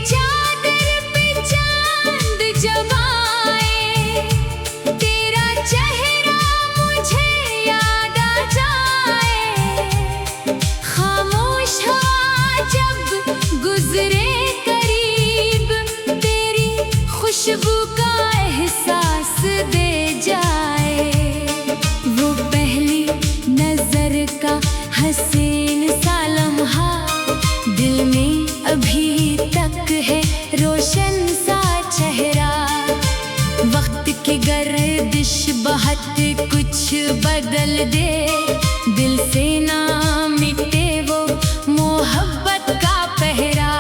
चादर पे चांद जब आए, तेरा चेहरा मुझे याद आ जाए। खामोश हवा जब गुजरे करीब, तेरी खुशबू का एहसास दे जाए। वो पहली नजर का हसीन सा लम्हा दिल में अभी तक है रोशन सा चेहरा। वक्त की गर्दिश बहुत कुछ बदल दे, दिल से ना मिटे वो मोहब्बत का पहरा।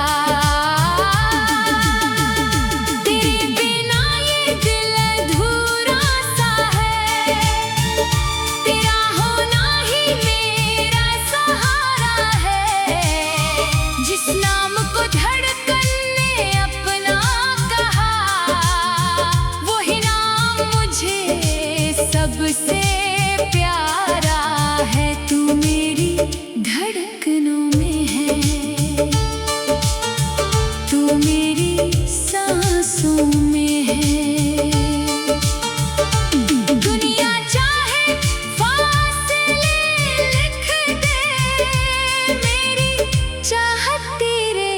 तेरे बिना ये दिल अधूरा सा है, तेरा होना ही मेरा सहारा है। जिस नाम को धड़कन ने अपना कहा, वही नाम मुझे सबसे प्यारा है। तू मेरी धड़कनों में है, तू मेरी सांसों में है। दुनिया चाहे फासले लिख दे, मेरी चाहत तेरे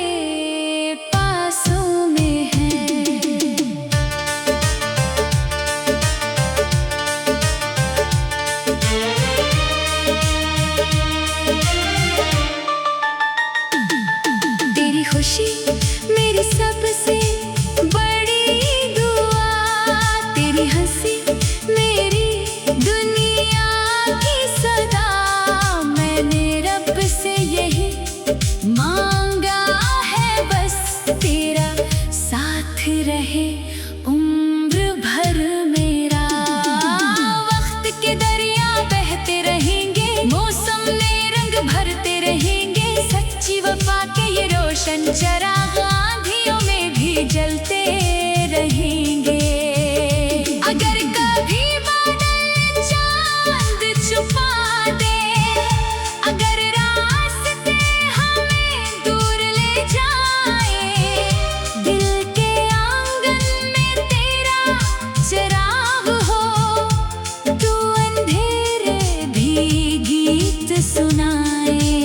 पासों में है। तेरी खुशी मेरी सबसे बड़ी दुआ, तेरी हंसी मेरी दुनिया की सदा। मैंने रब से यही मांगा है बस, तेरा साथ रहे उम्र भर मेरा। वक्त के दरिया बहते रहेंगे, मौसम में रंग भरते रहेंगे। सच्ची वफा के ये रोशन चराग आंधियों में भी जलते रहेंगे। अगर कभी बादल चांद छुपा दे, अगर रास्ते हमें दूर ले जाए, दिल के आंगन में तेरा चिराग हो, तू अंधेरे भी गीत सुनाए।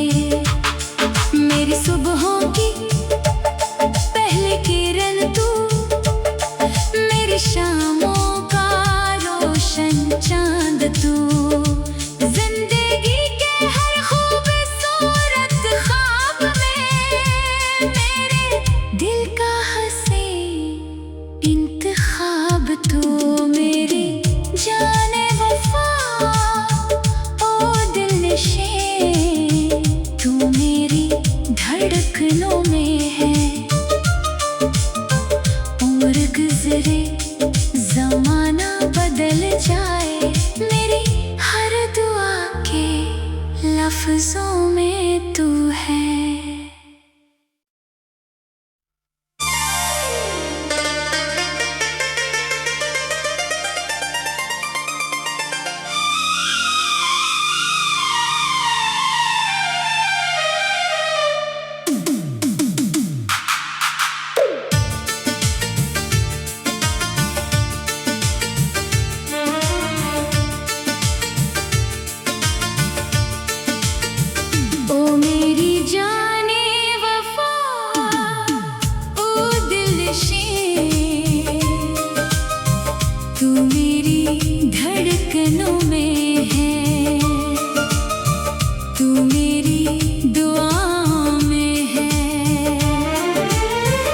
मेरी सुबहों की पहली किरण तू, मेरी शामों का रोशन चांद तू। जिंदगी के हर खूबसूरत ख्वाब में मेरे दिल का हंसी इंतखाब तू। मेरी जाने वफा ओ दिलनशे, तू मेरी धड़कनों में है। उम्र गुजरे जमाना बदल जाए, मेरी हर दुआ के लफ्जों में तू है। ओ मेरी जाने वफा ओ दिलनशे, तू मेरी धड़कनों में है। तू मेरी दुआओं में है।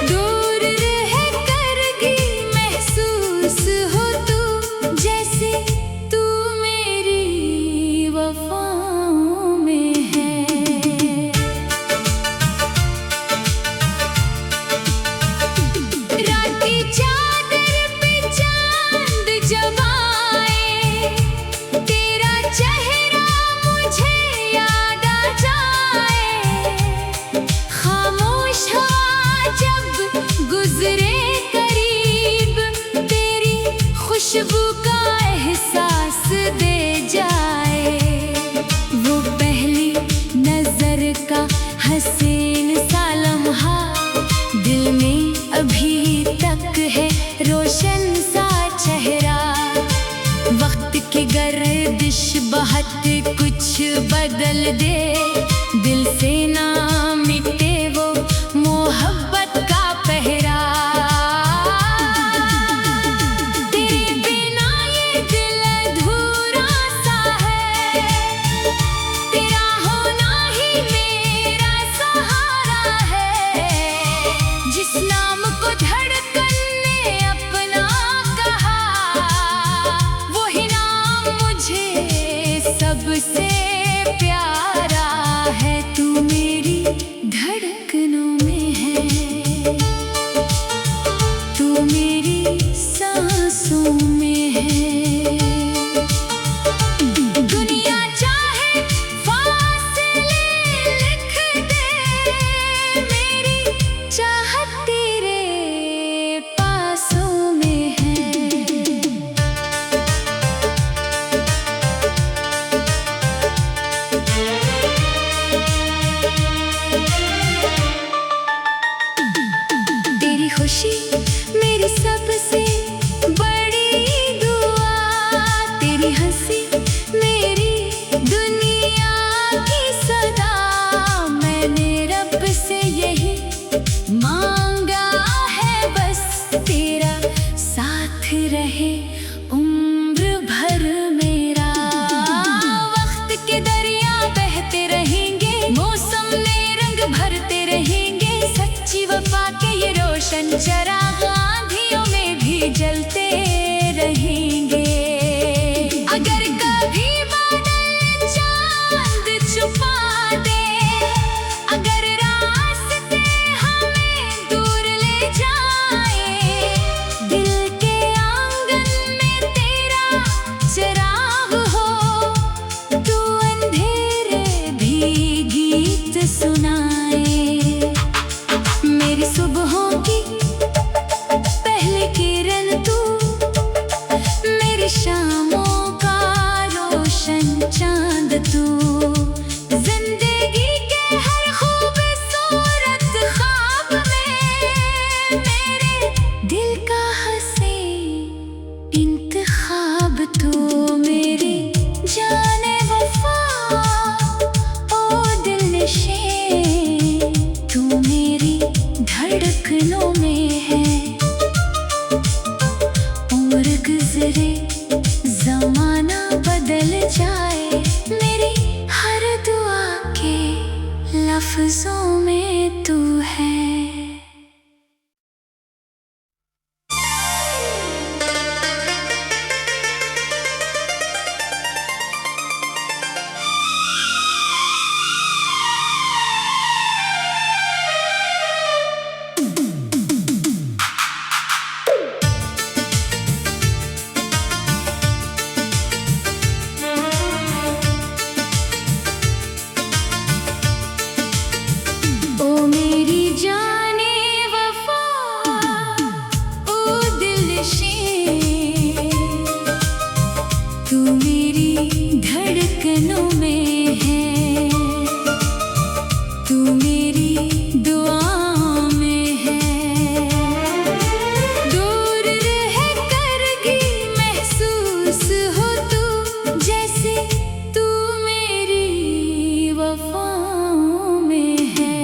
दूर रह कर भी महसूस हो तू, जैसे तू मेरी वफाओं में है। रात की चादर पे चांद जब आए, तेरा चेहरा मुझे याद आ जाए। खामोश हवा जब गुजरे करीब, तेरी खुशबू का एहसास दे जाए। वो पहली नजर का हसीन सा लम्हा दिल दिल में अभी तक है रोशन सा चेहरा। वक्त की गर्दिश बहुत कुछ बदल दे, दिल से ना मिटे वो मोहब्बत का पहरा। तेरे बिना ये दिल अधूरा सा है, तेरा होना ही मेरा सहारा है। जिस नाम को धड़कन ने अपना कहा, वही नाम मुझे सबसे प्यारा है। तू मेरी धड़कनों में है, तू मेरी सांसों में है। दुनिया चाहे फासले लिख दे, मेरी चाहत तेरे पासों में है। तेरी खुशी मेरी सबसे बड़ी दुआ, तेरी हंसी मेरी दुनिया की सदा। मैंने रब से यही मांगा है बस, तेरा साथ रहे उम्र भर मेरा। वक्त के दरिया बहते रहेंगे, मौसम में रंग भरते रहेंगे। सच्ची वफा के ये रोशन चराग आंधियों में भी जलते रहेंगे। अगर कभी बादल चांद छुपा दे, अगर रास्ते हमें दूर ले जाए, दिल के आंगन में तेरा चिराग हो, तू अंधेरे भी गीत सुनाए। मेरी सुबहों की पहली किरण तू, मेरी शामों का रोशन चांद तू। जिंदगी के हर खूबसूरत ख्वाब में मेरे दिल का हंसी इंतखाब तू। मेरी जाने वफा ओ दिलनशे, तू मेरी धड़कनों में है। उम्र गुजरे जमाना बदल जाए, मेरी हर दुआ के लफ्जों में तू है। ओ मेरी जाने वफा ओ दिलनशे, तू मेरी धड़कनों में है, तू मेरी दुआओं में है। दूर रह कर भी महसूस हो तू, जैसे तू मेरी वफाओं में है।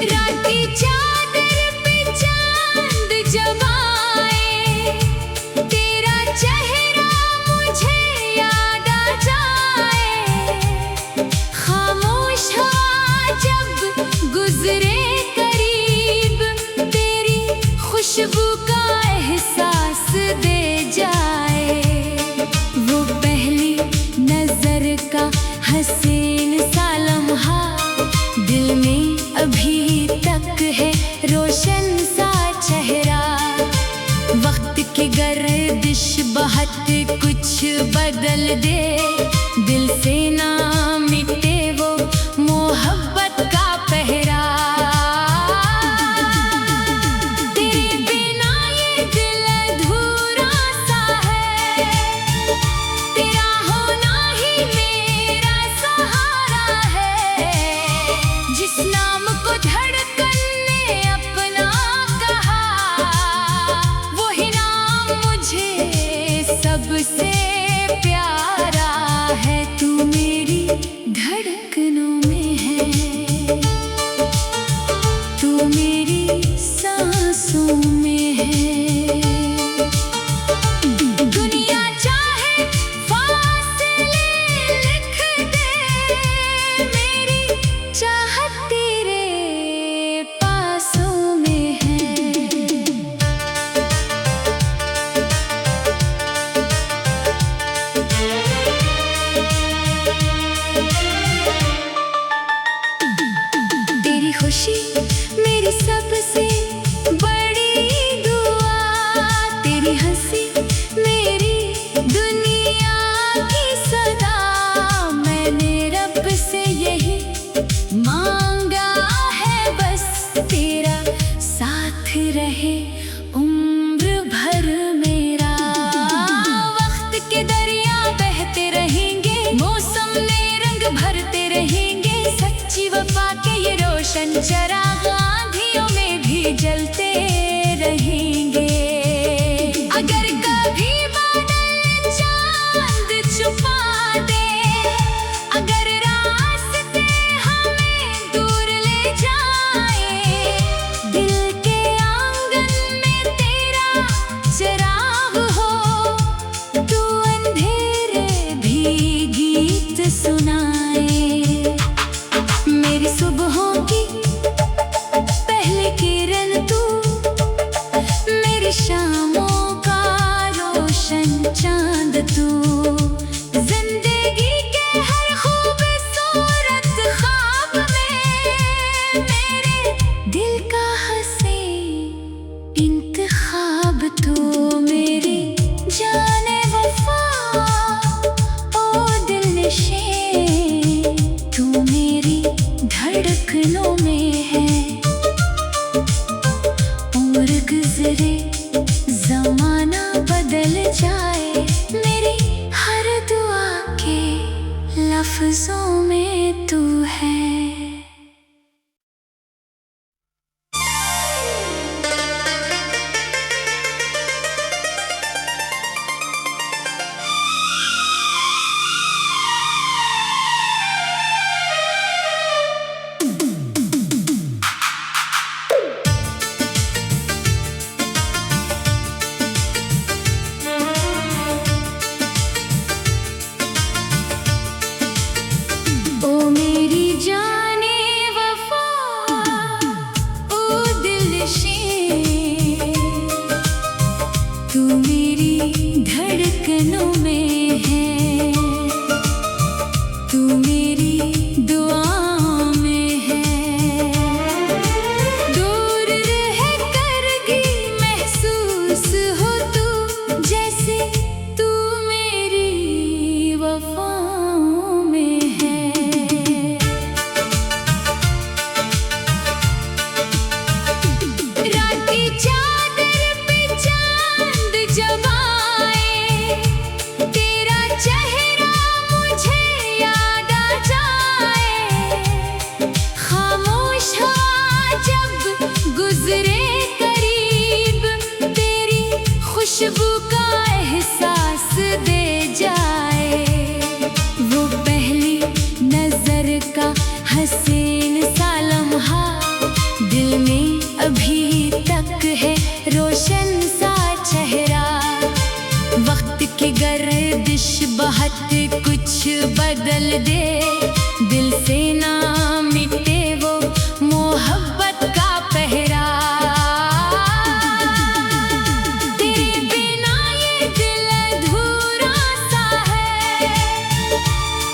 रात की चादर पे चांद जब आए, तेरा चेहरा मुझे याद आ जाए। खामोश हवा जब गुजरे करीब, तेरी खुशबू का एहसास दे जाए। वो पहली नजर का हसीन सा लम्हा, दिल में अभी तक है रोशन सा चेहरा। वक्त की गर्दिश बहुत कुछ बदल दे, दिल से ना मिटे वो मोहब्बत का पहरा। तेरे बिना ये दिल अधूरा सा है, तेरा होना ही मेरा सहारा है। छुपा दे। अगर रास्ते हमें दूर ले जाए, दिल के आंगन में तेरा चिराग हो, तू अंधेरे भी गीत सुनाए। मेरी सुबहों की पहली किरण तू, मेरी शामों का रोशन चांद तू। जिंदगी के हर खूबसूरत ख्वाब में मेरे दिल का हंसी इंतखाब तू। मेरी जाने वफा ओ दिलनशे, तू मेरी धड़कनों में है। उम्र गुजरे जमाना बदल जाए, मेरी हर दुआ के लफ्जों में तू है। ओ मेरी जाने वफा ओ दिलनशे, तू मेरी धड़कनों में है। तू मेरी दुआओं में है। दूर रह कर भी महसूस हो तू, जैसे तू मेरी वफाओं में है। रात की चादर पे चांद जब आए, तेरा चेहरा मुझे याद आ जाए। खामोश हवा जब गुजरे करीब, तेरी खुशबू का एहसास दे जाए। वो पहली नजर का हसीन सा लम्हा दिल में अभी तक है रोशन सा चेहरा। वक्त की गर्दिश बहुत कुछ बदल दे, दिल से ना मिटे वो मोहब्बत का पहरा। तेरे बिना ये दिल अधूरा सा है,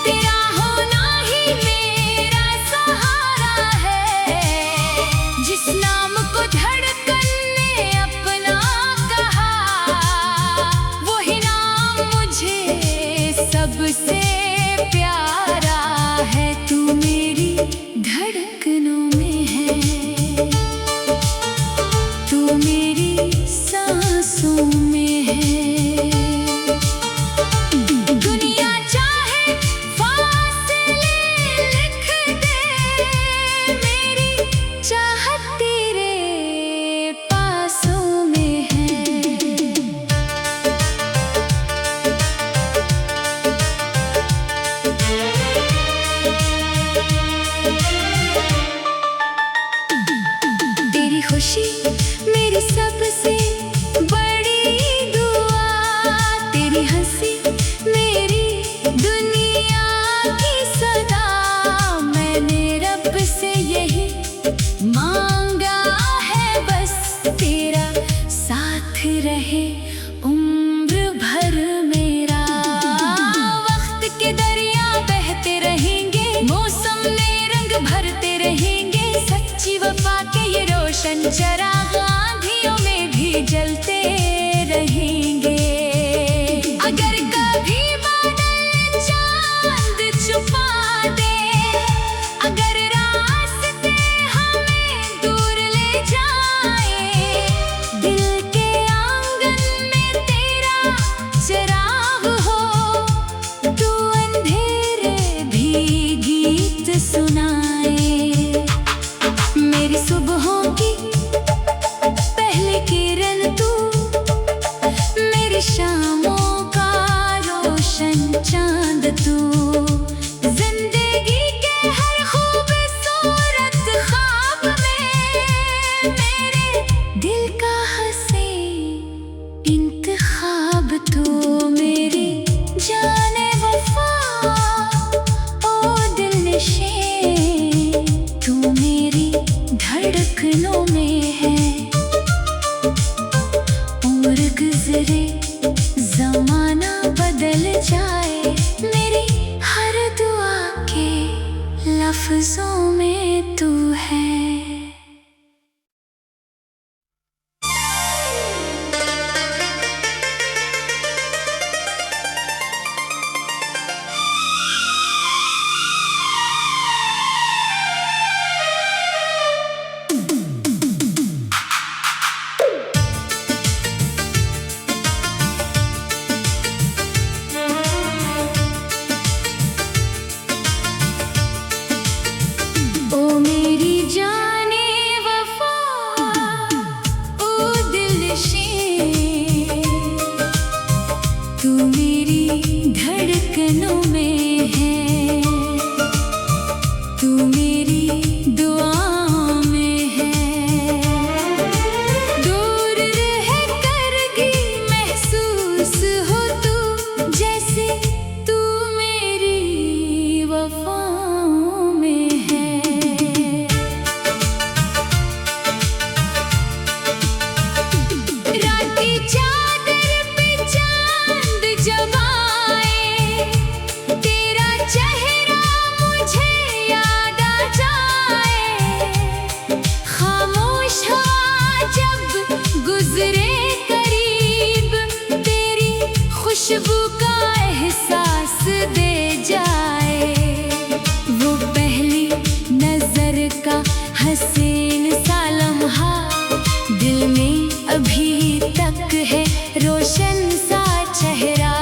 तेरा होना ही मेरा सहारा है। जिस नाम को धड़कन ने अपना कहा, वही नाम मुझे सबसे प्यारा है। तू मेरी धड़कनों में है, तू मेरी सांसों में है। दुनिया चाहे फासले लिख दे, मेरी चाहत तेरे पासों में है। चांद तू, जिंदगी के हर खूबसूरत ख्वाब में मेरे दिल का हंसी इंतखाब तू, मेरी जाने वफा ओ दिलनशी, तू मेरी धड़कनों में है। उम्र गुजरे जमाना बदल जाए, मेरी हर दुआ के लफ्जों में तू है। ओ मेरी जाने वफा ओ दिलनशी, तू मेरी धड़कनों में है, तू मेरी दुआओं में है। दूर रह कर भी महसूस हो तू, जैसे तू मेरी वफाओं में है। रात की चादर पे चांद जब आए, तेरा चेहरा मुझे याद आ जाए। खामोश हवा जब गुजरे करीब, तेरी खुशबू का एहसास दे जाए। वो पहली नजर का हसीन सा लम्हा दिल में अभी तक है रोशन सा चेहरा।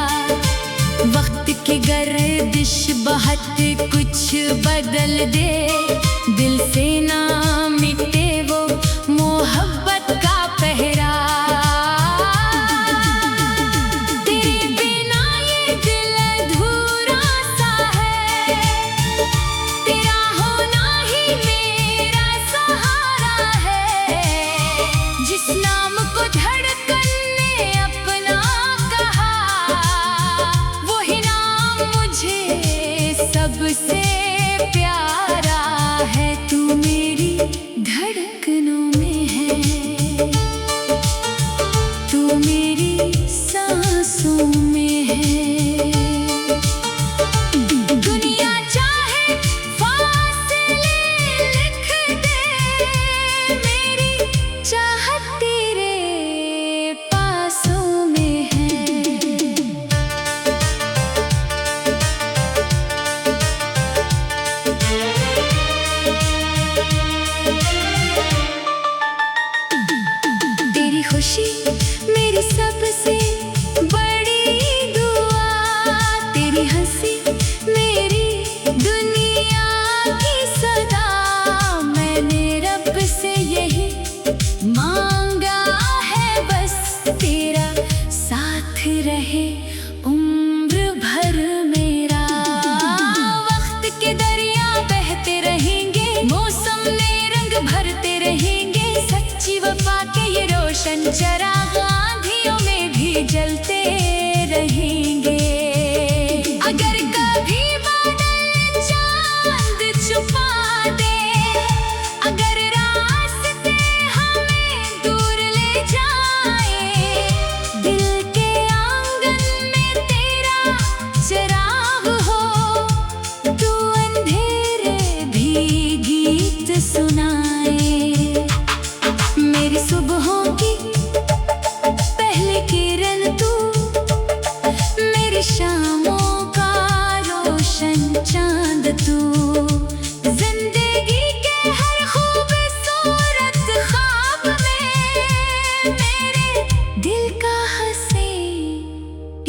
वक्त की गर्दिश बहुत कुछ बदल दे, दिल से ना मिटे वो मोहब्बत का पहरा। तेरे बिना ये दिल अधूरा सा है, तेरा होना ही मेरा सहारा है। जिस नाम को धड़कन ने अपना कहा, वही नाम मुझे सबसे प्यारा है। तू मेरी धड़कनों में है, तू मेरी सांसों में है। दुनिया चाहे फासले लिख दे, मेरी चाहत तेरे पासों में है। तेरी खुशी मेरी सबसे बड़ी दुआ, तेरी हंसी मेरी दुनिया की सदा। मैंने रब से यही मांगा है बस, तेरा साथ रहे उम्र भर मेरा। वक्त के दरिया बहते रहेंगे, मौसम में रंग भरते रहेंगे। सच्ची वफा के ये रोशन चराग आंधियों में भी जलते रहेंगे। अगर कभी बादल चांद छुपा दे, अगर रास्ते हमें दूर ले जाए, दिल के आंगन में तेरा चिराग हो, तू अंधेरे भी गीत सुनाए। मेरी सुबहों की पहली किरण तू, मेरी शामों का रोशन चांद तू, जिंदगी के हर खूबसूरत ख्वाब में मेरे दिल का हंसी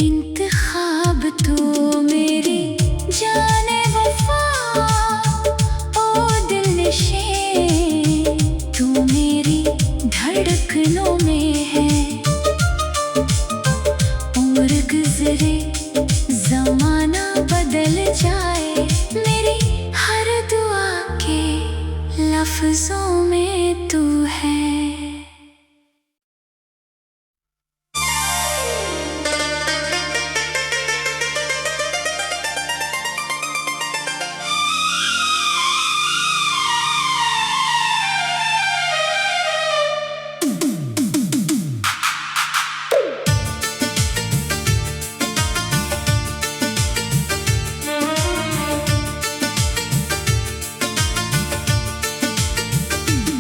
इंतखाब तू, मेरी जाने वफा ओ दिलनशी, तू मेरी धड़कनों में है। उम्र गुजरे जमाना बदल जाए मेरी हर दुआ के लफ्जों में तू है।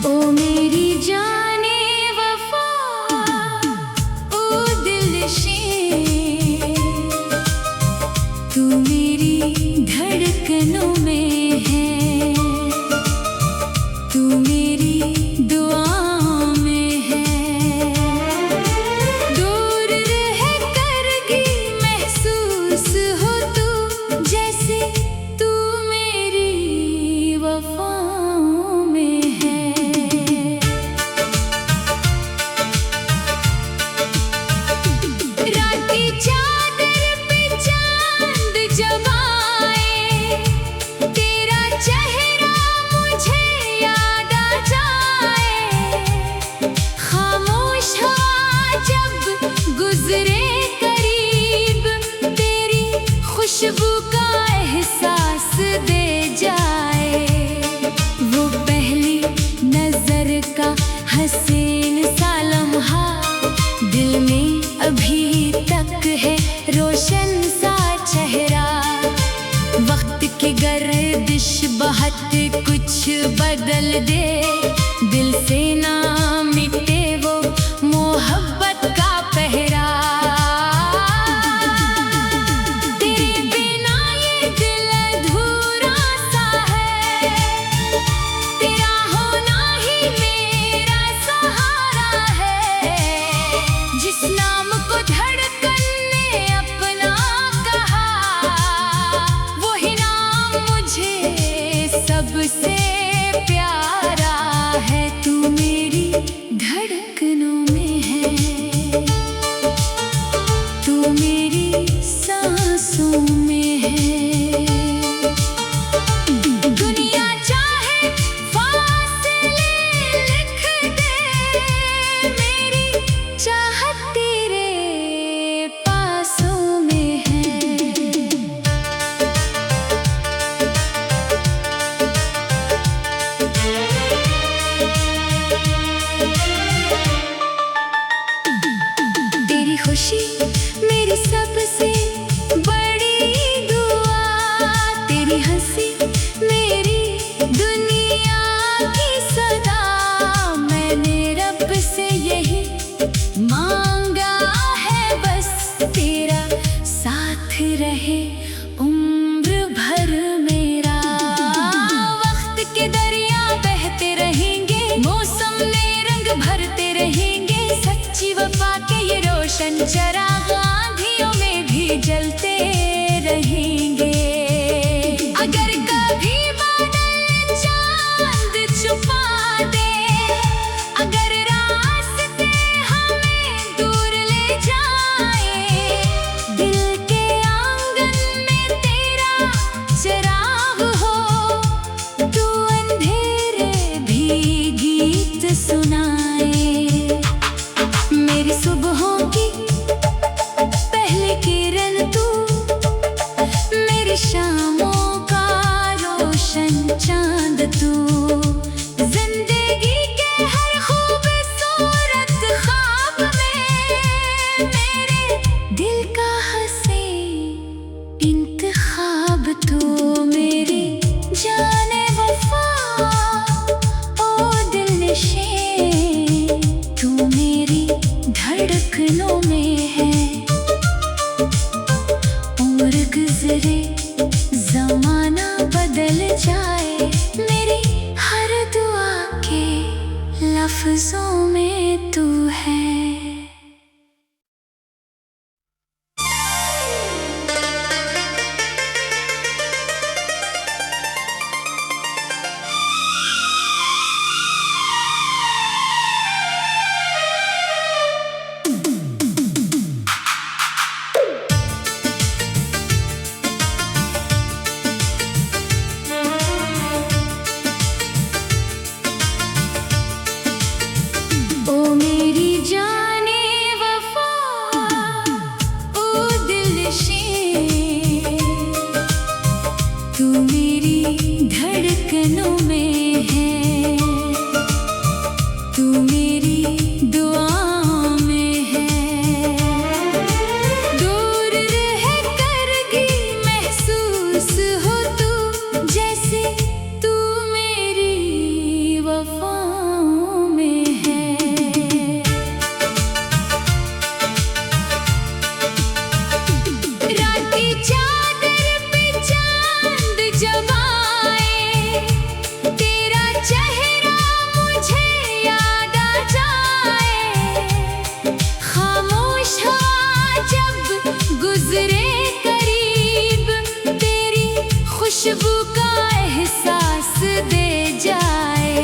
ओ मेरी जाने वफा, ओ दिलशे, तू मेरी धड़कनों में है, तू मेरी दुआओं में है। दूर रह कर भी महसूस हो तू, जैसे तू मेरी वफाओं में है। रात की चादर पे चांद जब आए, तेरा चेहरा मुझे याद आ जाए। खामोश हवा जब गुजरे करीब, तेरी खुशबू का एहसास दे जाए। वो पहली नजर का हसीन सा लम्हा दिल में अभी तक है रोशन सा चेहरा। वक्त की गर्दिश बहुत कुछ बदल दे, दिल से ना मिटे वो मोहब्बत का पहरा। तेरे बिना ये दिल अधूरा सा है, तेरा होना ही मेरा सहारा है। जिस नाम को धड़कन ने अपना कहा, वही नाम मुझे सबसे प्यारा है। तू मेरी धड़कनों में है, तू मेरी सांसों में है। दुनिया चाहे फासले लिख दे, मेरी चाहत तेरे पासों में है। तेरी खुशी मेरी सबसे बड़ी दुआ, तेरी हंसी मेरी दुनिया की सदा। मैंने रब से यही मांगा है बस, तेरा साथ रहे उम्र भर मेरा। वक्त के दरिया बहते रहेंगे, मौसम में रंग भरते रहेंगे। सच्ची वफा के ये रोशन चराग आंधियों में भी जलते रहेंगे। अगर कभी बादल चांद छुपा दे, अगर रास्ते हमें दूर ले जाए, दिल के आंगन में तेरा चिराग हो, तू अंधेरे भी गीत सुनाए। मेरी सुबहों की पहली किरण तू, मेरी शामों का रोशन चांद तू। जिंदगी के हर खूबसूरत ख्वाब में मेरे दिल का हसीन इंतखाब तू। मेरी जाने वफा, ओ दिलनशे, तू मेरी धड़कनों में है। उम्र गुजरे जमाना बदल जाए, मेरी हर दुआ के लफ्जों में तू है। तू मेरी धड़कनों में है, तू मेरी दुआओं में है। दूर रह कर भी महसूस हो तू, जैसे तू मेरी वफाओं में है। रात की चादर पे चांद जब आए, तेरा चेहरा मुझे याद आ जाए। खामोश हवा जब गुजरे करीब, तेरी खुशबू का एहसास दे जाए।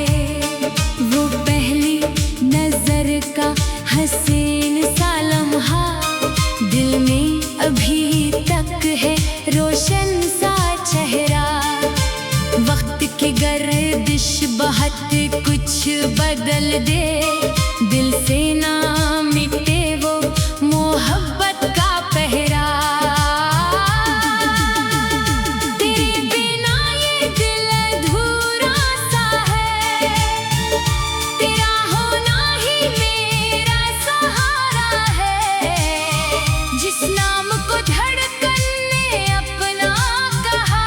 वो पहली नजर का हसीन सा लम्हा दिल में अभी तक है रोशन सा चेहरा। वक्त की गर्दिश बहुत कुछ बदल दे, दिल से ना मिटे वो मोहब्बत का पहरा। तेरे बिना ये दिल अधूरा सा है, तेरा होना ही मेरा सहारा है। जिस नाम को धड़कन ने अपना कहा,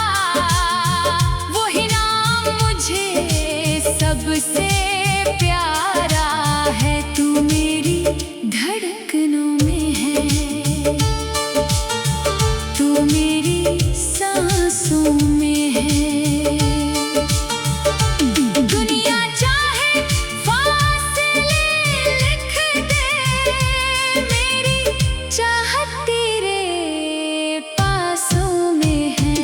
वही नाम मुझे सबसे प्यारा है। तू मेरी धड़कनों में है, तू मेरी सांसों में है। दुनिया चाहे फासले लिख दे, मेरी चाहत तेरे पासों में है।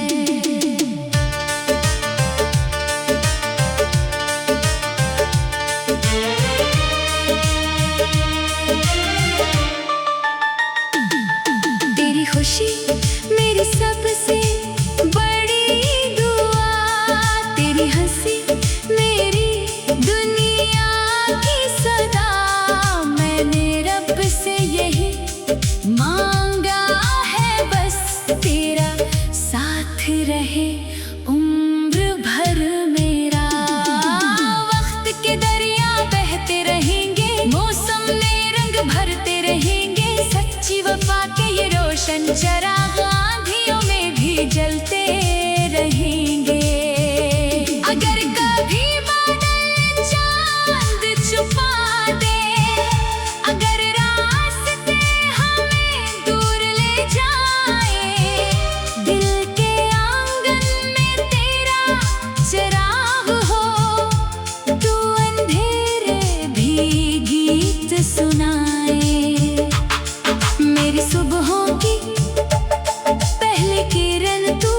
तेरी खुशी मेरी सबसे बड़ी दुआ, तेरी हंसी मेरी दुनिया की सदा। मैंने रब से यही मांगा है बस, तेरा साथ रहे उम्र भर मेरा। वक्त के दरिया बहते रहेंगे, मौसम में रंग भरते रहेंगे। सच्ची वफा के ये रोशन चराग आंधियों में भी जलते रहेंगे। अगर कभी बादल चांद छुपा दे, अगर रास्ते हमें दूर ले जाए, दिल के आंगन में तेरा चिराग हो, तू अंधेरे भी गीत सुनाए। मेरी सुबहों की पहली किरण तू,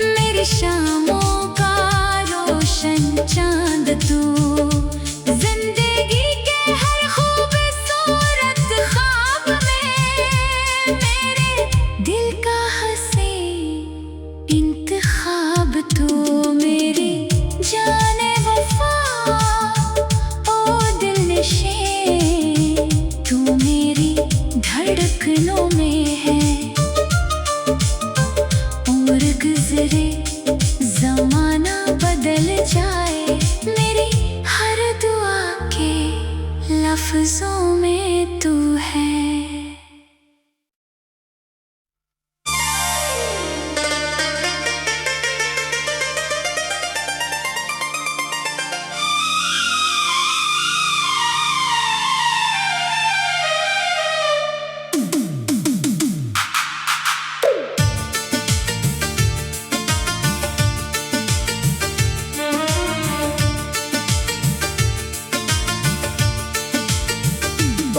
मेरी शामों का रोशन चांद तू। जिंदगी के हर खूबसूरत ख्वाब में, मेरे दिल का हंसी इंतखाब तू। मेरी जाने वफा ओ दिल नशे, तू मेरी धड़कनों में है। उम्र गुजरे जमाना बदल जाए, मेरी हर दुआ के लफ्जों में तू है।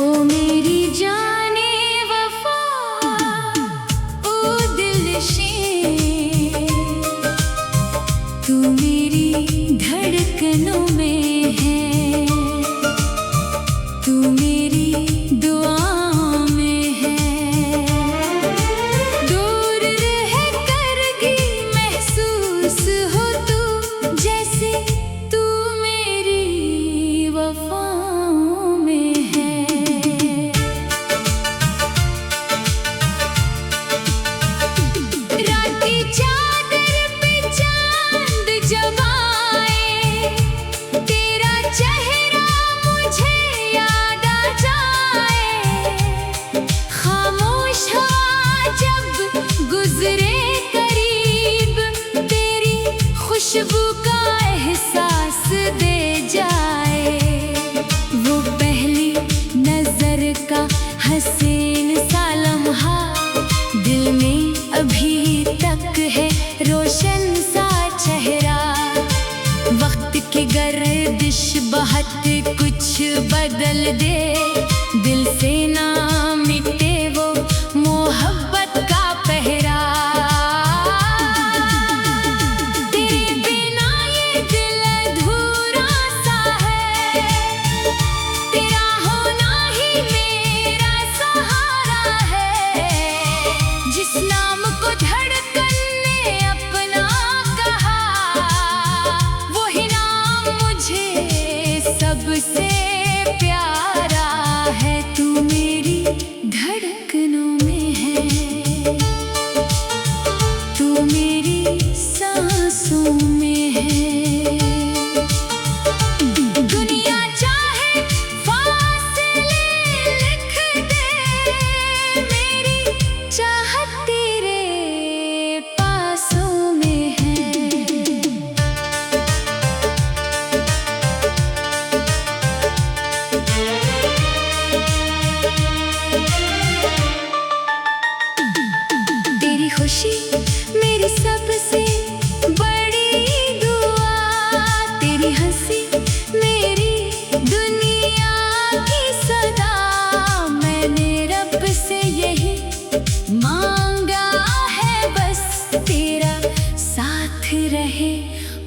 ओ मेरी तक है रोशन सा चेहरा। वक्त की गर्दिश बहुत कुछ बदल दे, दिल से ना मिटे वो मोहब्बत का पहरा। तेरे बिना ये दिल अधूरा सा है, तेरा होना ही मेरा सहारा है। जिस नाम को धड़कन ने अपना कहा, वही नाम मुझे सबसे प्यारा है। तू मेरी धड़कनों में है, तू मेरी सांसों में है। दुनिया चाहे फासले लिख दे, मेरी चाहत तेरे पासों में है। तेरी खुशी मेरी सबसे बड़ी दुआ, तेरी हंसी मेरी दुनिया की सदा। मैंने रब से यही मांगा है बस, तेरा साथ रहे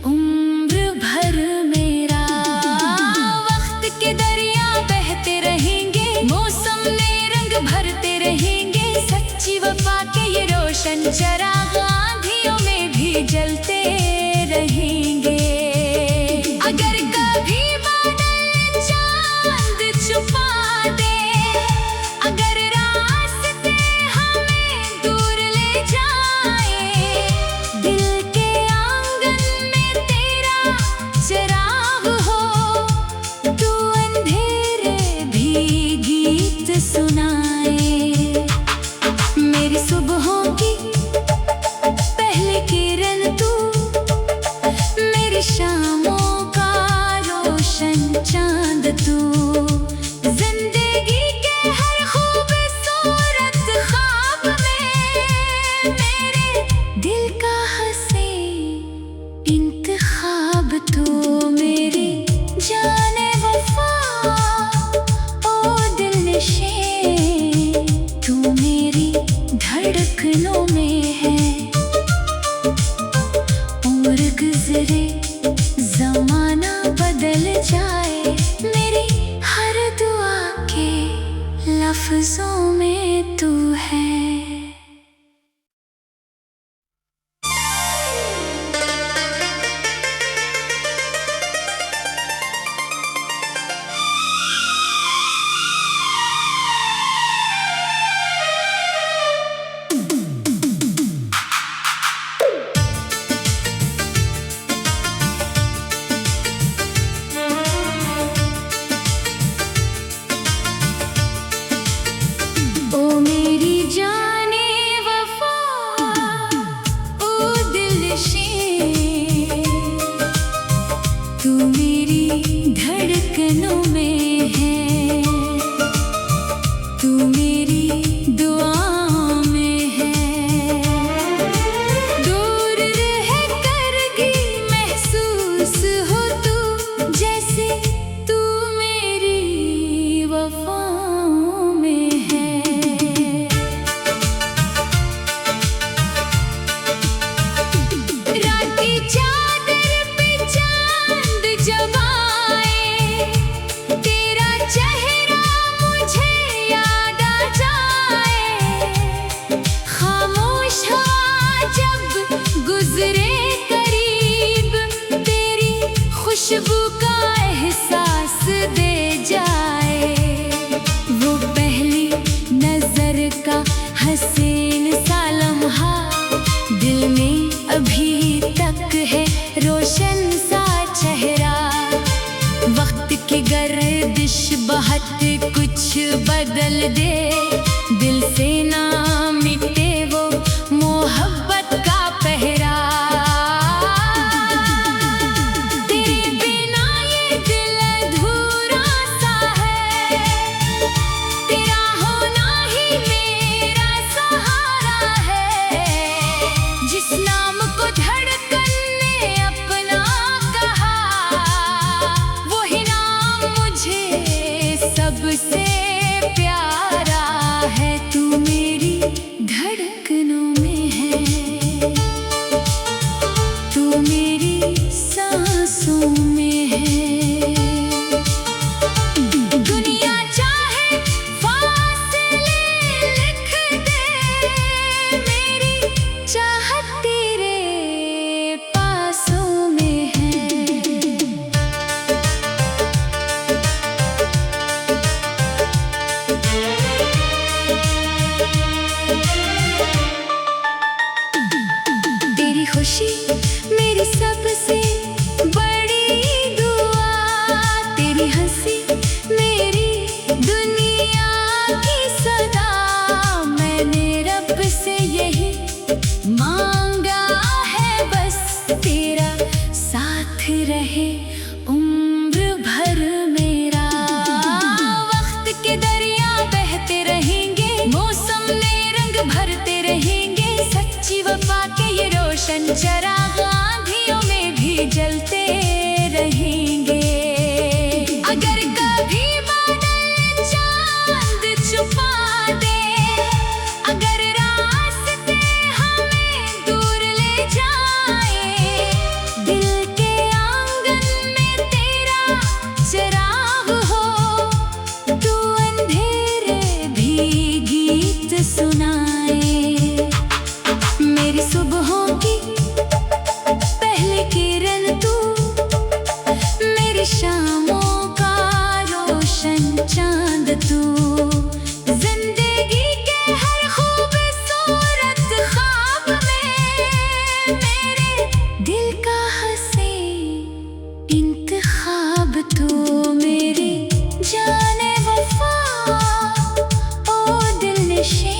उम्र भर मेरा। वक्त के दरिया बहते रहेंगे, मौसम में रंग भरते रहेंगे। सच्ची वफा के ये रोशन चराग आंधियों में भी जलते रहेंगे। अगर कभी बादल चांद छुपा दे, अगर रास्ते हमें दूर ले जाए, दिल के आंगन में तेरा चिराग हो, तू अंधेरे भी गीत सुनाए। मेरी सुबहों की पहली किरण तू, मेरी शामों का रोशन चांद तू। जिंदगी के हर खूबसूरत ख्वाब में मेरे दिल का हंसी इंतखाब तू। मेरी जाने वफा ओ दिलनशे, तू मेरी धड़कनों में है। उम्र गुजरे जमाना बदल जाए, मेरी हर दुआ के लफ्जों में तू है। ओ मेरी जाने वफा ओ दिलनशे, तू मेरी धड़कनों में है। तू मेरी दुआओं में है। दूर रह कर भी महसूस हो तू, जैसे तू मेरी वफाओं में है। रात की चादर पे चांद जब आए, तेरा चेहरा मुझे याद आ जाए। खामोश हवा जब गुजरे करीब, तेरी खुशबू का एहसास दे जाए। वो पहली नजर का हसीन सा लम्हा, दिल में अभी तक है रोशन सा चेहरा। वक्त की गर्दिश बहुत कुछ बदल दे, दिल से ना मिटे वो मोहब्बत का पहरा। तेरे बिना ये दिल अधूरा सा है, तेरा होना ही मेरा सहारा है। जिस नाम को धड़कन ने अपना कहा, वही नाम मुझे सबसे प्यारा है। तू मेरी धड़कनों में है, तू मेरी सांसों में है। दुनिया चाहे फासले लिख दे, मेरी चाहत तेरे पासों में है। तेरी खुशी मेरी सबसे बड़ी दुआ, तेरी हंसी मेरी दुनिया की सदा। मैंने रब से यही मांगा है बस, तेरा साथ रहे उम्र भर मेरा। वक्त के दरिया बहते रहेंगे, मौसम में रंग भरते रहेंगे। सच्ची वफा के ये रोशन चराग आंधियों में भी जलते रहेंगे। अगर कभी बादल चांद छुपा दे, अगर रास्ते हमें दूर ले जाए, दिल के आंगन में तेरा चिराग हो, तू अंधेरे भी गीत सुनाए। मेरी सुबहों की पहली किरण तू, मेरी शामों का रोशन चांद तू। जिंदगी के हर खूबसूरत ख्वाब में, मेरे दिल का हंसी इंतखाब तू। मेरी जाने वफा ओ दिलनशे,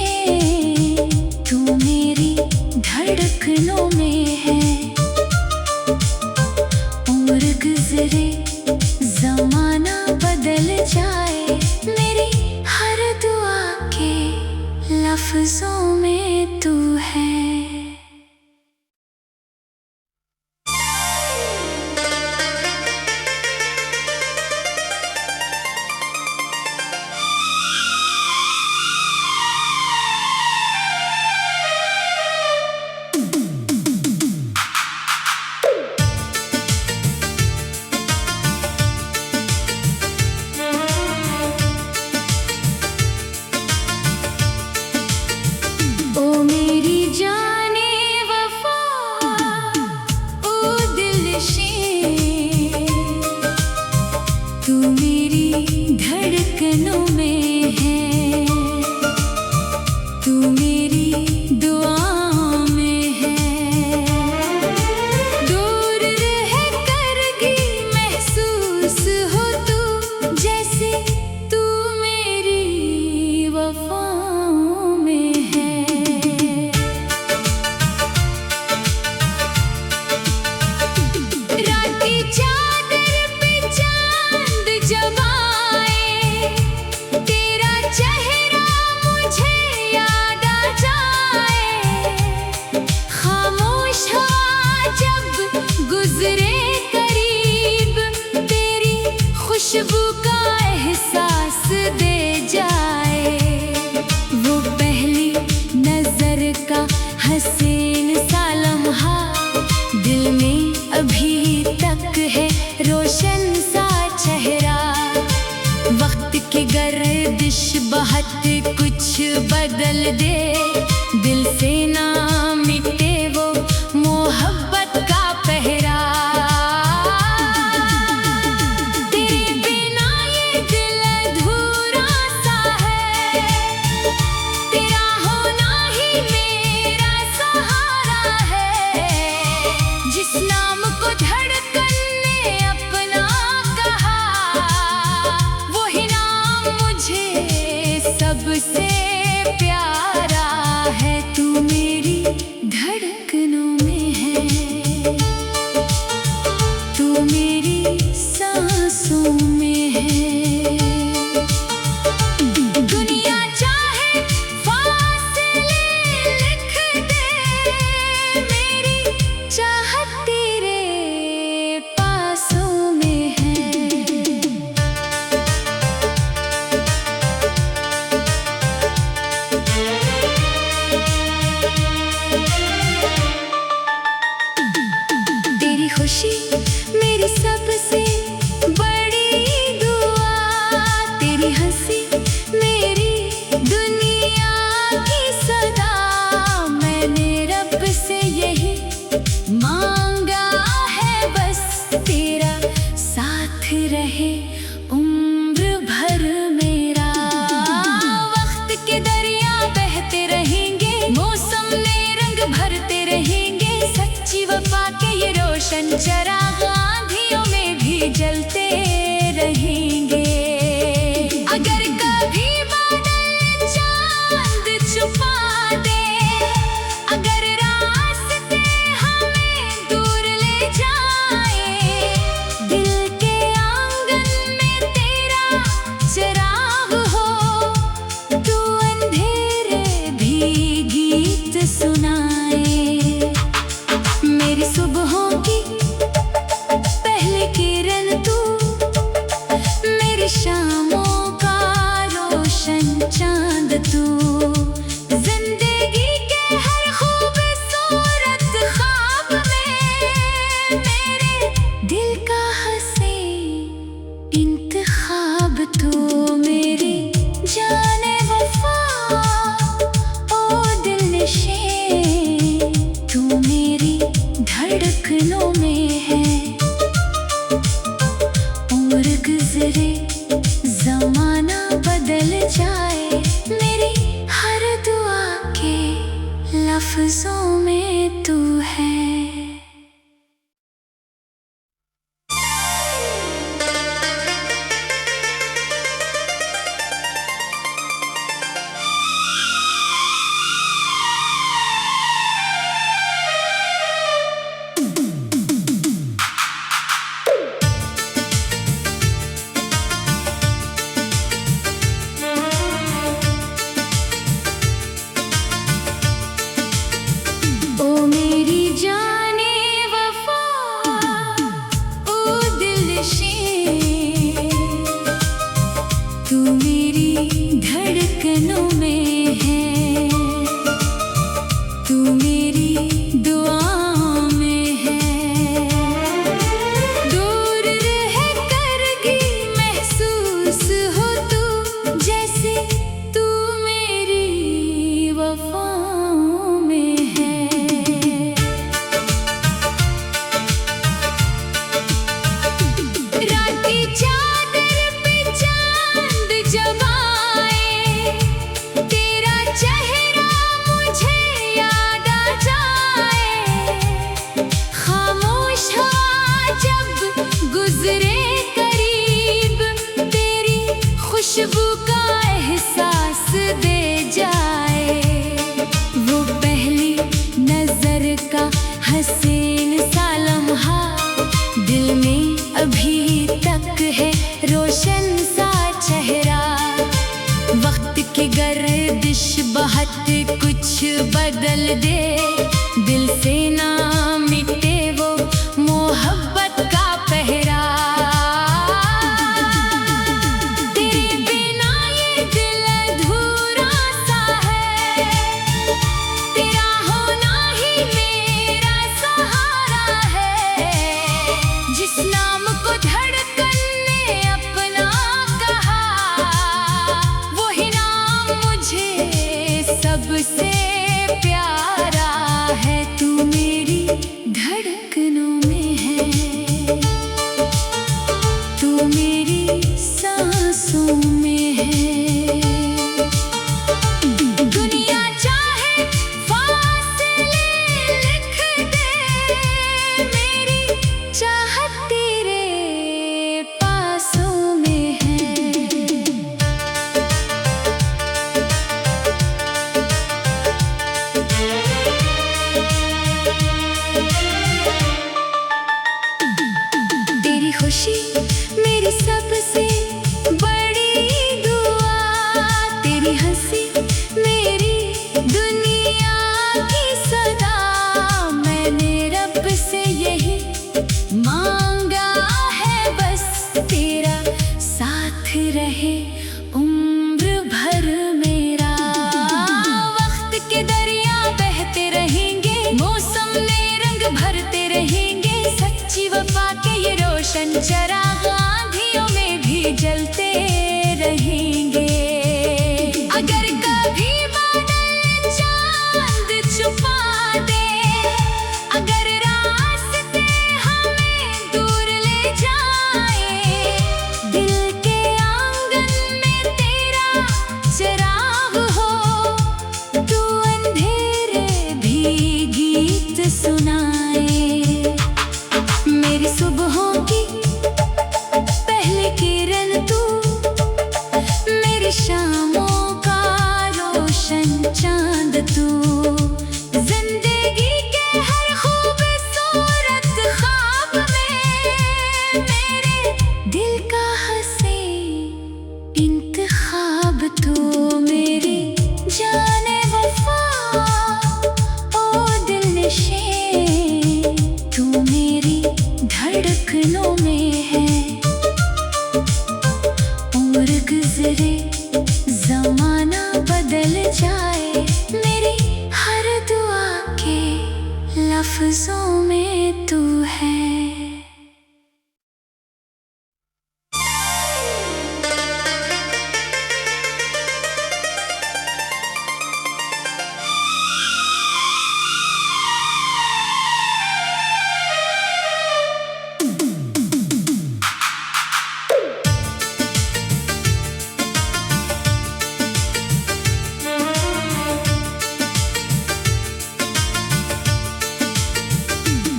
तू मेरी धड़कनों में है। उम्र गुजरे जमाना बदल जाए, मेरी हर दुआ के लफ्जों में तू है। ओ मेरी जाने वफा ओ दिलनशे, तू मेरी धड़कनों में है, तू मेरी दुआओं में है। दूर रह कर भी महसूस हो तू, जैसे तू मेरी वफाओं में है। रात की चादर पे चांद जब आए, तेरा चेहरा मुझे याद आ जाए। खामोश हवा जब गुजरे करीब, तेरी खुशबू का एहसास दे जाए। वो पहली नजर का हसीन सा लम्हा, दिल में अभी तक है रोशन सा चेहरा। वक्त की गर्दिश बहुत कुछ बदल दे, दिल से ना मिटे वो मोहब्बत का पहरा। तेरे बिना ये दिल अधूरा सा है, तेरा होना ही मेरा सहारा है। जिस नाम को धड़कन ने अपना कहा, वही नाम मुझे सबसे प्यारा खुशी मेरी सबसे बड़ी दुआ, तेरी हंसी मेरी दुनिया की सदा। मैंने रब से यही मांगा है बस, तेरा साथ रहे उम्र भर मेरा। वक्त के दरिया बहते रहेंगे, मौसम में रंग भरते रहेंगे, सच्ची वफा के ये रोशन चराग आंधियों में भी जलते रहेंगे। अगर कभी बादल चांद छुपा दे, अगर रास्ते हमें दूर ले जाए, दिल के आंगन में तेरा चिराग हो, तू अंधेरे भी गीत सुनाए। मेरी सुबहों की पहली किरण तू, मेरी शामों का रोशन चांद तू, जिंदगी के हर खूबसूरत ख्वाब में मेरे दिल का हंसी इंतखाब तू। मेरी जाने वफा ओ दिलनशी, तू मेरी धड़कनों में है। उम्र गुजरे जमाना बदल जाए, मेरी हर दुआ के लफ्जों में तू है। ओ मेरी जाने वफा ओ दिलनशी, तू मेरी धड़कनों में है, तू मेरी दुआओं में है। दूर रह कर भी महसूस हो तू, जैसे तू मेरी वफाओं में है। रात की चादर पे चांद जब आए, तेरा चेहरा मुझे याद आ जाए। खामोश हवा जब गुजरे करीब, तेरी खुशबू का एहसास दे जाए। वो पहली नजर का हसीन सा लम्हा दिल में अभी तक है रोशन सा चेहरा। वक्त की गर्दिश बहुत कुछ बदल दे, दिल से ना मिटे वो मोहब्बत का पहरा। तेरे बिना ये दिल अधूरा सा है, तेरा होना ही मेरा सहारा है। जिस नाम को धड़कन ने अपना कहा, वही नाम मुझे सबसे प्यारा लफ्जों में तू है।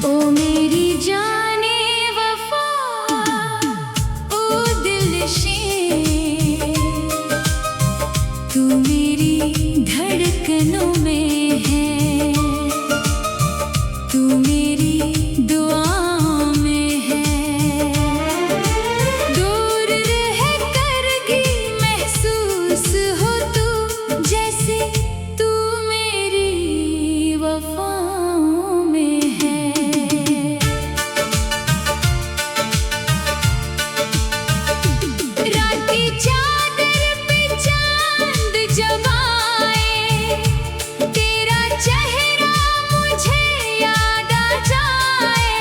ओ मेरी जाने वफा, ओ दिलशे, तू मेरी धड़कनों में है, तू मेरी दुआओं में है। दूर रह कर भी महसूस हो तू, जैसे तू मेरी वफाओं में है। रात की चादर पे चांद जब आए, तेरा चेहरा मुझे याद आ जाए।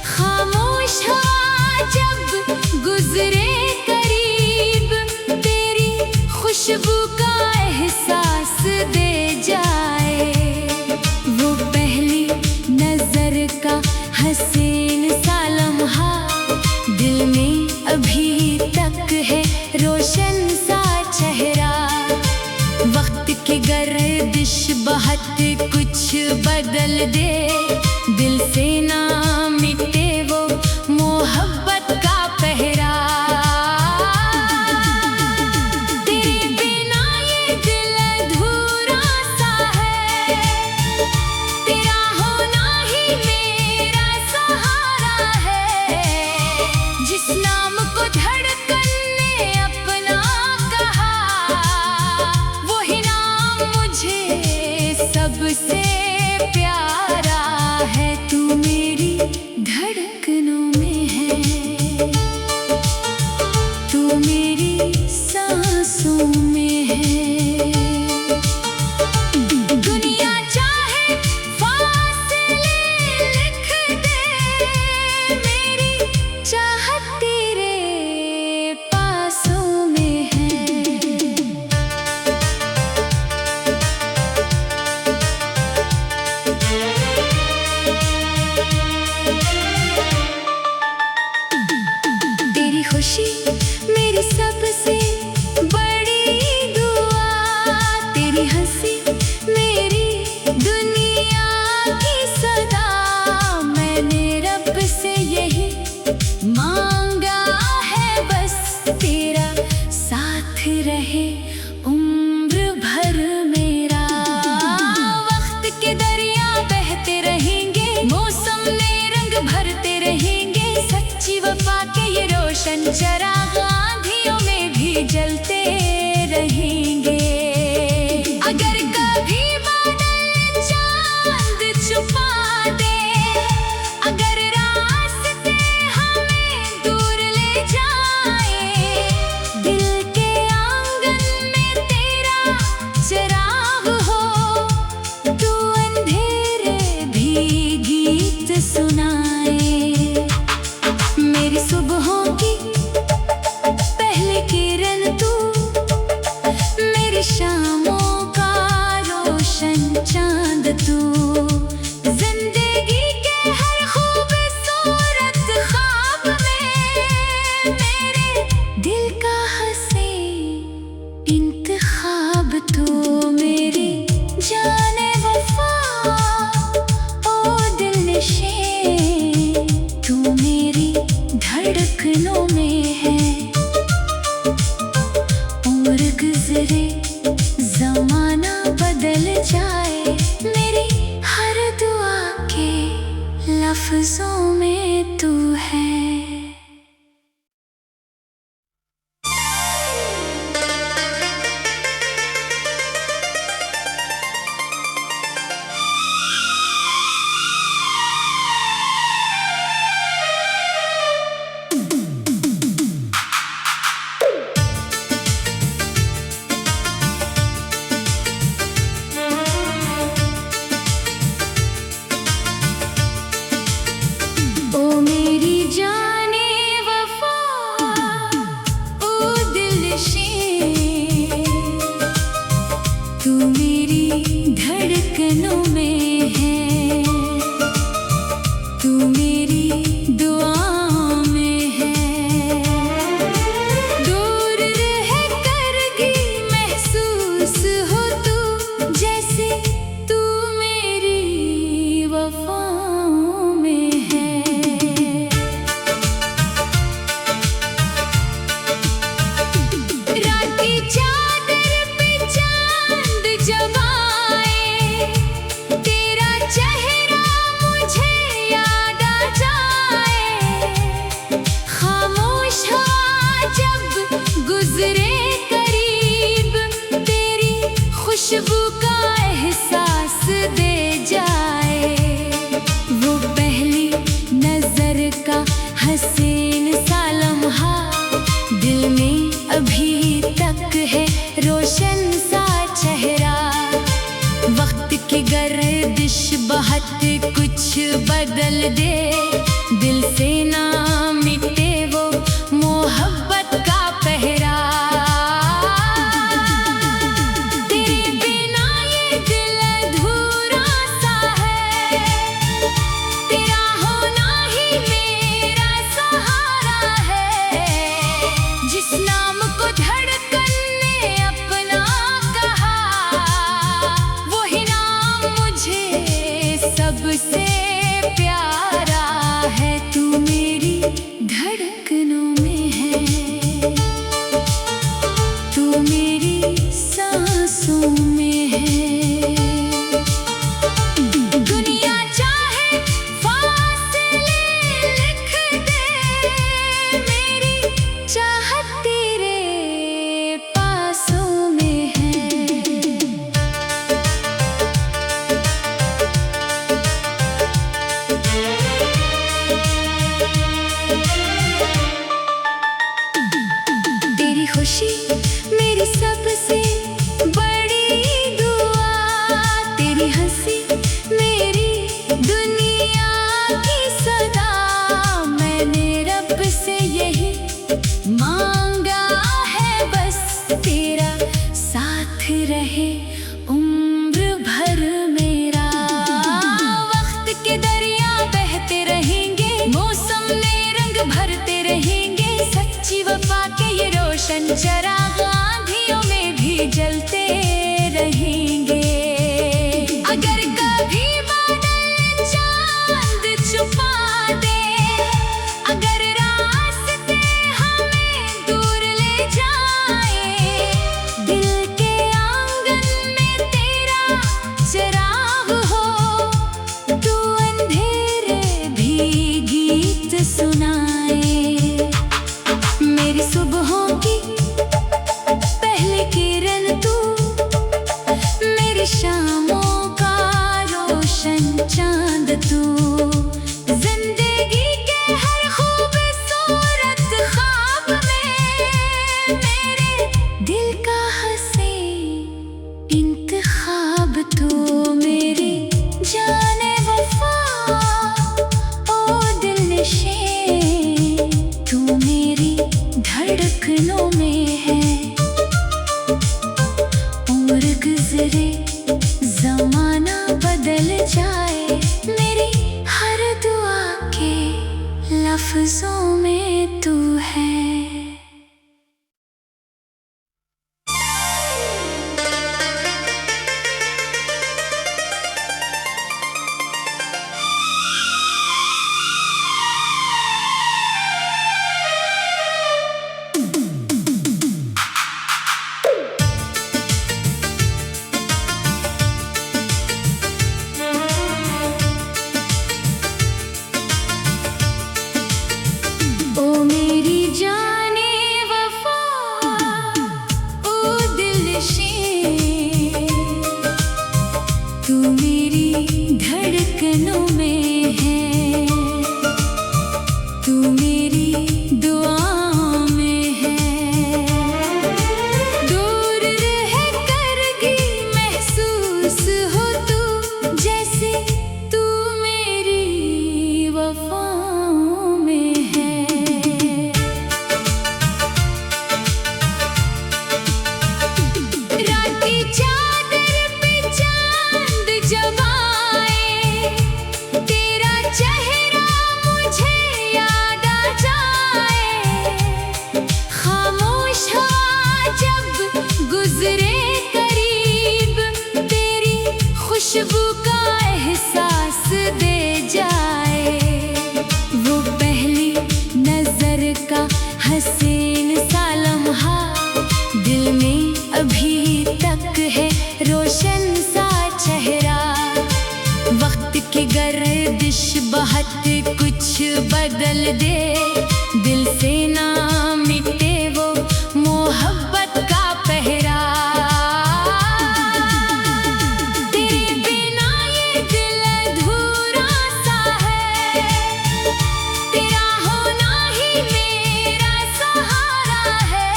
खामोश हवा जब गुजरे करीब, तेरी खुशबू का एहसास दे जाए। वो पहली नजर का हसीन सा लम्हा दिल में अभी तक है रोशन सा चेहरा। वक्त की गर्दिश बहुत कुछ बदल दे, दिल से ना मिटे वो मोहब्बत का पहरा। तेरे बिना ये दिल अधूरा सा है, तेरा होना ही मेरा सहारा है। जिस नाम को धड़कन ने अपना कहा, वही नाम मुझे सबसे प्यारा है। तू मेरी धड़कनों में है, तू मेरी सांसों में है। दुनिया चाहे फासले लिख दे, मेरी चाहत तेरे पासों में है। तेरी खुशी मेरी सबसे बड़ी दुआ, तेरी हंसी मेरी दुनिया की सदा। मैंने रब से यही मांगा है बस, तेरा साथ रहे उम्र भर मेरा। वक्त के दरिया बहते रहेंगे, मौसम में रंग भरते रहेंगे। सच्ची वफा के ये रोशन चराग आंधियों में भी जलते रहेंगे। अगर कभी बादल चांद छुपा दे, अगर रास्ते हमें दूर ले जाए, दिल के आंगन में तेरा चिराग हो, तू अंधेरे भी गीत सुनाए। मेरी सुबहों की पहली किरण तू, मेरी शामों का रोशन चांद तू। जिंदगी के हर खूबसूरत ख्वाब में मेरे दिल का हसीन इंतखाब तू। मेरी जाने वफा, ओ दिलनशे, तू मेरी धड़कनों में है। उम्र गुजरे जमाना बदल जाए, मेरी हर दुआ के लफ्जों में तू है। बदल दे, दिल से ना मिटे वो मोहब्बत का पहरा। तेरे बिना ये दिल अधूरा सा है, तेरा होना ही मेरा सहारा है। जिस नाम को धड़कन ने अपना कहा, वही नाम मुझे सबसे प्यारा है। तू मेरी धड़कनों में है, तू मेरी सांसों में है। दुनिया चाहे फासले लिख दे, मेरी चाहत तेरे पासों में है। तेरी खुशी मेरी सबसे बड़ी दुआ, तेरी हंसी मेरी दुनिया की सदा। मैंने रब से यही मांगा है बस, तेरा साथ रहे उम्र भर मेरा। वक्त के दरिया बहते रहेंगे, मौसम में रंग भरते रहेंगे। सच्ची वफा के ये रोशन चराग आंधियों में भी जलते रहेंगे। अगर कभी बादल चांद छुपा दे, अगर रास्ते हमें दूर ले जाए, दिल के आंगन में तेरा चिराग हो, तू अंधेरे भी गीत सुनाए। मेरी सुबहों की पहली किरण तू, मेरी शामों का रोशन चांद तू। जिंदगी के हर खूबसूरत ख्वाब में, मेरे दिल का हंसी इंतखाब तू। मेरी जाने वफा ओ दिल नशे, तू मेरी धड़कनों में है। उम्र गुजरे जमाना बदल जाए, मेरी हर दुआ के लफ्जों में तू है। ओ मेरी जाने वफा ओ दिलनशी, तू मेरी धड़कनों में है, तू मेरी दुआओं में है। दूर रह कर भी महसूस हो तू, जैसे तू मेरी वफाओं में है। राती चादर पे चांद जब आए, तेरा चेहरा मुझे याद आ जाए। खामोश हवा जब गुजरे करीब, तेरी खुशबू का एहसास दे जाए। वो पहली नजर का हसीन सा लम्हा, दिल में अभी तक है रोशन सा चेहरा। वक्त की गर्दिश बहुत कुछ बदल दे, दिल से ना मिटे वो मोहब्बत का पहरा। तेरे बिना ये दिल अधूरा सा है, तेरा होना ही मेरा सहारा है।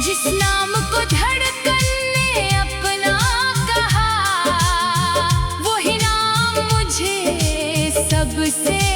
जिस नाम को धड़कन ने अपना कहा, वही नाम मुझे जब से